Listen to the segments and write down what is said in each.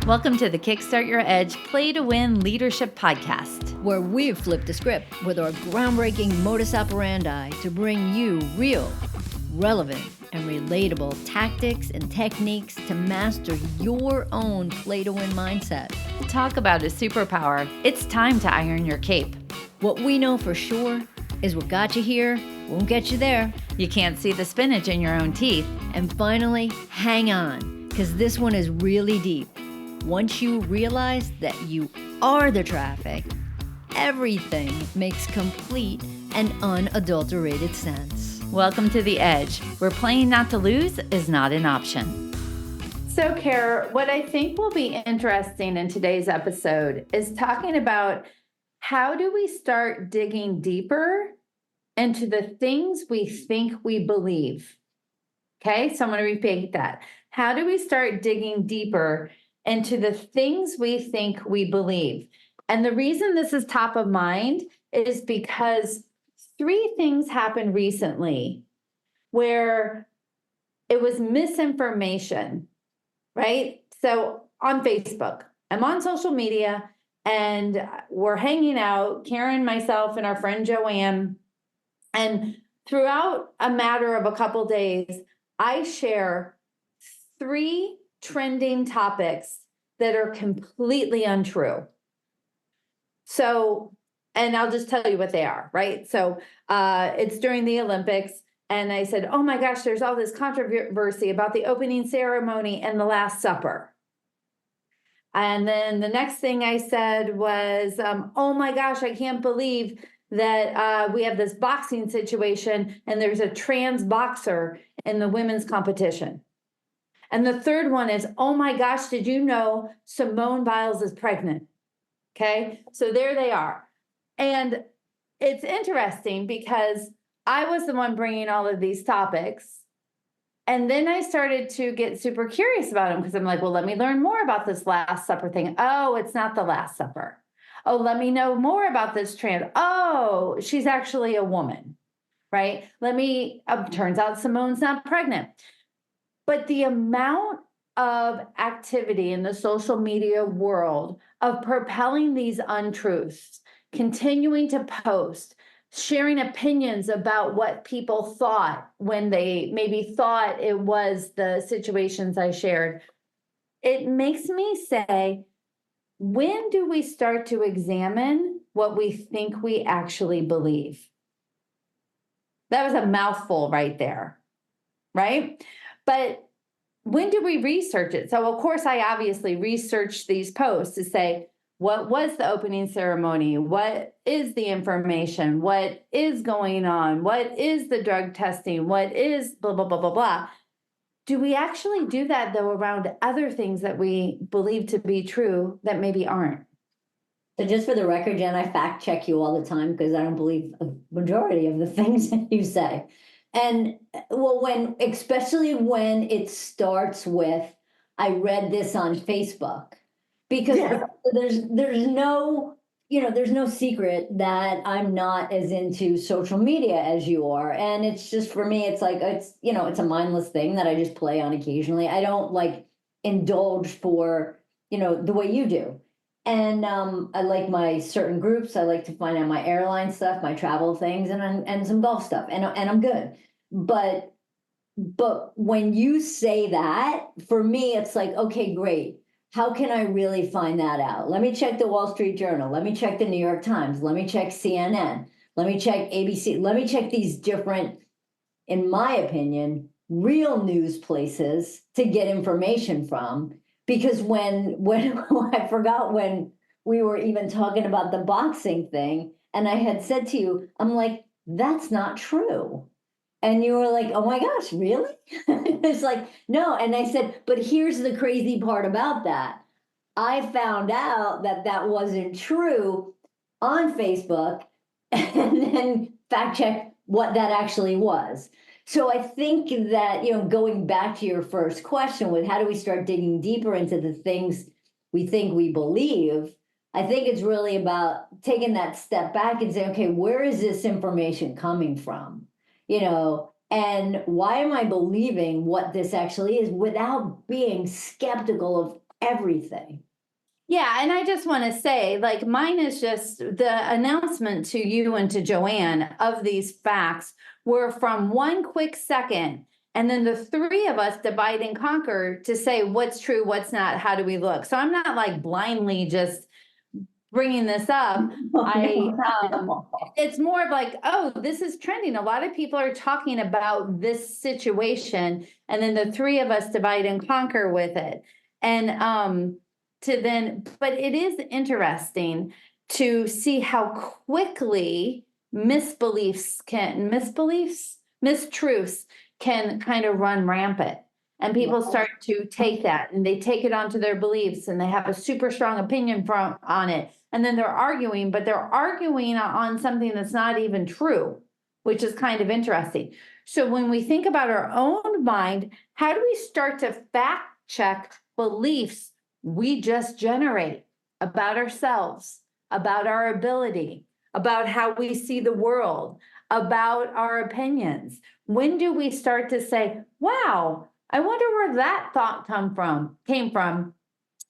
Welcome to the Kickstart Your Edge Play to Win Leadership Podcast, where we've flipped the script with our groundbreaking modus operandi to bring you real, relevant, and relatable tactics and techniques to master your own play to win mindset. Talk about a superpower. It's time to iron your cape. What we know for sure is what got you here won't get you there. You can't see the spinach in your own teeth. And finally, hang on, because this one is really deep. Once you realize that you are the traffic, everything makes complete and unadulterated sense. Welcome to The Edge, where playing not to lose is not an option. So, Kara, what I think will be interesting in today's episode is talking about how do we start digging deeper into the things we think we believe. Okay, so I'm going to repeat that. How do we start digging deeper into the things we think we believe? And the reason this is top of mind is because 3 things happened recently where it was misinformation, right? So on Facebook, I'm on social media and we're hanging out, Karen, myself, and our friend Joanne. And throughout a matter of a couple days, I share 3 trending topics that are completely untrue. So, and I'll just tell you what they are, right? So it's during the Olympics, and I said, oh my gosh, there's all this controversy about the opening ceremony and the Last Supper. And then the next thing I said was, oh my gosh, I can't believe that we have this boxing situation and there's a trans boxer in the women's competition. And the third one is, oh my gosh, did you know Simone Biles is pregnant? Okay, so there they are. And it's interesting because I was the one bringing all of these topics. And then I started to get super curious about them because I'm like, well, let me learn more about this Last Supper thing. Oh, it's not the Last Supper. Oh, let me know more about this trans. Oh, she's actually a woman, right? Turns out Simone's not pregnant. But the amount of activity in the social media world of propelling these untruths, continuing to post, sharing opinions about what people thought when they maybe thought it was the situations I shared, it makes me say, when do we start to examine what we think we actually believe? That was a mouthful right there, right? But when do we research it? So, of course, I obviously researched these posts to say, what was the opening ceremony? What is the information? What is going on? What is the drug testing? What is blah, blah, blah, blah, blah. Do we actually do that, though, around other things that we believe to be true that maybe aren't? So just for the record, Jen, I fact check you all the time because I don't believe a majority of the things that you say. And well, especially when it starts with, I read this on Facebook, because there's no, there's no secret that I'm not as into social media as you are. And it's just, for me, it's like, it's a mindless thing that I just play on occasionally. I don't like indulge for, the way you do. And I like my certain groups. I like to find out my airline stuff, my travel things, and some golf stuff, and I'm good. But when you say that, for me, it's like, okay, great. How can I really find that out? Let me check the Wall Street Journal. Let me check the New York Times. Let me check CNN. Let me check ABC. Let me check these different, in my opinion, real news places to get information from. Because when I forgot when we were even talking about the boxing thing, and I had said to you, I'm like, that's not true. And you were like, oh my gosh, really? It's like, no. And I said, but here's the crazy part about that. I found out that wasn't true on Facebook and then fact check what that actually was. So I think that, going back to your first question with how do we start digging deeper into the things we think we believe, I think it's really about taking that step back and saying, okay, where is this information coming from? And why am I believing what this actually is without being skeptical of everything. Yeah, and I just want to say, like, mine is just the announcement to you and to Joanne of these facts were from one quick second. And then the three of us divide and conquer to say what's true, what's not, how do we look? So I'm not like blindly just bringing this up. It's more of like, oh, this is trending. A lot of people are talking about this situation. And then the three of us divide and conquer with it. And, but it is interesting to see how quickly mistruths can kind of run rampant. And people start to take that and they take it onto their beliefs and they have a super strong opinion on it. And then they're arguing, but they're arguing on something that's not even true, which is kind of interesting. So when we think about our own mind, how do we start to fact check beliefs we just generate about ourselves, about our ability, about how we see the world, about our opinions? When do we start to say, wow, I wonder where that thought came from?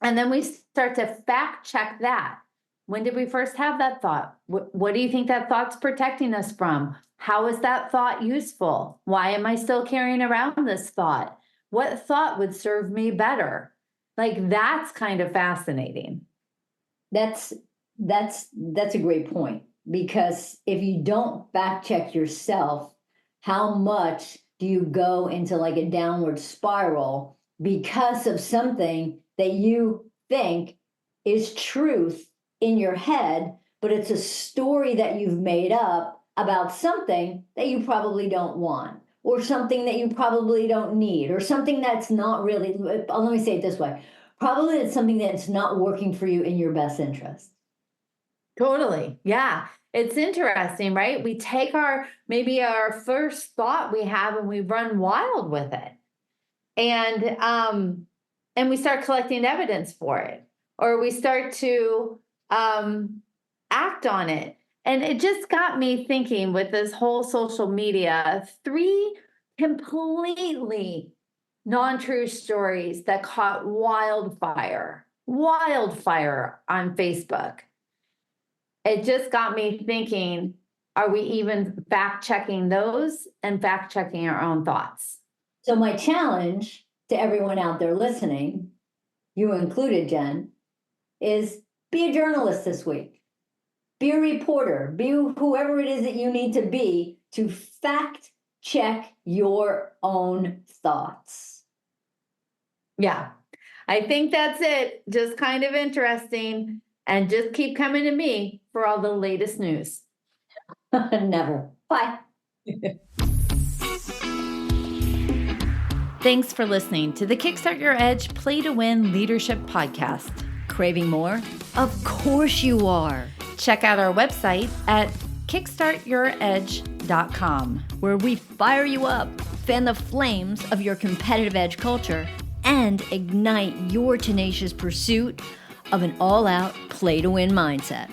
And then we start to fact check that. When did we first have that thought? What do you think that thought's protecting us from? How is that thought useful? Why am I still carrying around this thought? What thought would serve me better? Like, that's kind of fascinating. That's a great point, because if you don't fact check yourself, how much do you go into like a downward spiral because of something that you think is truth in your head, but it's a story that you've made up about something that you probably don't want, or something that you probably don't need, or something that's not really, let me say it this way, probably it's something that's not working for you in your best interest. Totally. Yeah. It's interesting, right? We take maybe our first thought we have and we run wild with it. And we start collecting evidence for it, or we start to act on it. And it just got me thinking with this whole social media, 3 completely non-true stories that caught wildfire on Facebook. It just got me thinking, are we even fact checking those and fact checking our own thoughts? So my challenge to everyone out there listening, you included, Jen, is be a journalist this week. Be a reporter, be whoever it is that you need to be to fact check your own thoughts. Yeah, I think that's it. Just kind of interesting. And just keep coming to me for all the latest news. Never. Bye. Thanks for listening to the Kickstart Your Edge Play to Win Leadership Podcast. Craving more? Of course you are. Check out our website at kickstartyouredge.com, where we fire you up, fan the flames of your competitive edge culture, and ignite your tenacious pursuit of an all-out play-to-win mindset.